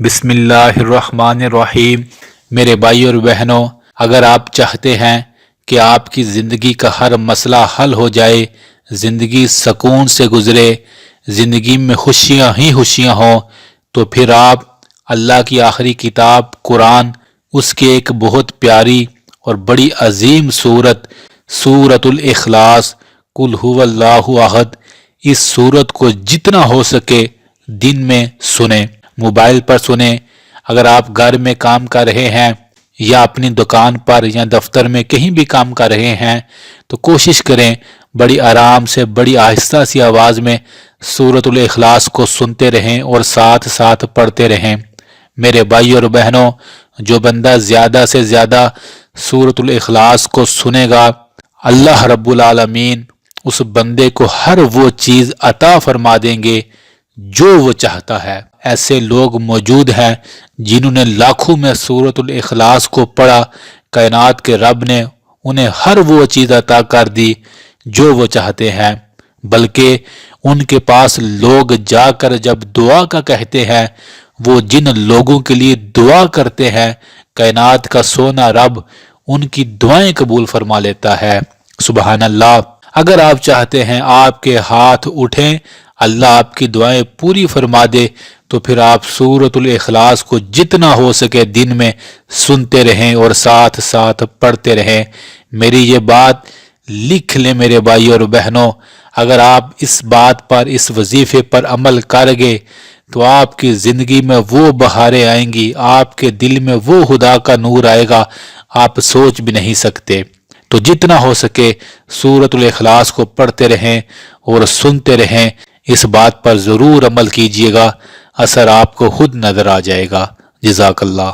بسم اللہ الرحمن الرحیم۔ میرے بھائی اور بہنوں، اگر آپ چاہتے ہیں کہ آپ کی زندگی کا ہر مسئلہ حل ہو جائے، زندگی سکون سے گزرے، زندگی میں خوشیاں ہی خوشیاں ہوں، تو پھر آپ اللہ کی آخری کتاب قرآن، اس کے ایک بہت پیاری اور بڑی عظیم سورۃ الاخلاص، قل هو اللہ احد، اس سورت کو جتنا ہو سکے دن میں سنیں، موبائل پر سنیں۔ اگر آپ گھر میں کام کر رہے ہیں یا اپنی دکان پر یا دفتر میں کہیں بھی کام کر رہے ہیں تو کوشش کریں بڑی آرام سے، بڑی آہستہ سی آواز میں سورۃ الاخلاص کو سنتے رہیں اور ساتھ ساتھ پڑھتے رہیں۔ میرے بھائی اور بہنوں، جو بندہ زیادہ سے زیادہ سورۃ الاخلاص کو سنے گا، اللہ رب العالمین اس بندے کو ہر وہ چیز عطا فرما دیں گے جو وہ چاہتا ہے۔ ایسے لوگ موجود ہیں جنہوں نے لاکھوں میں سورۃ الاخلاص کو پڑھا، کائنات کے رب نے انہیں ہر وہ چیز عطا کر دی جو وہ چاہتے ہیں، بلکہ ان کے پاس لوگ جا کر جب دعا کا کہتے ہیں، وہ جن لوگوں کے لیے دعا کرتے ہیں، کائنات کا سونا رب ان کی دعائیں قبول فرما لیتا ہے۔ سبحان اللہ۔ اگر آپ چاہتے ہیں آپ کے ہاتھ اٹھیں، اللہ آپ کی دعائیں پوری فرما دے، تو پھر آپ سورۃ الاخلاص کو جتنا ہو سکے دن میں سنتے رہیں اور ساتھ ساتھ پڑھتے رہیں۔ میری یہ بات لکھ لیں میرے بھائی اور بہنوں، اگر آپ اس بات پر، اس وظیفے پر عمل کر گے تو آپ کی زندگی میں وہ بہاریں آئیں گی، آپ کے دل میں وہ خدا کا نور آئے گا، آپ سوچ بھی نہیں سکتے۔ تو جتنا ہو سکے سورۃ الاخلاص کو پڑھتے رہیں اور سنتے رہیں، اس بات پر ضرور عمل کیجئے گا، اثر آپ کو خود نظر آ جائے گا۔ جزاک اللہ۔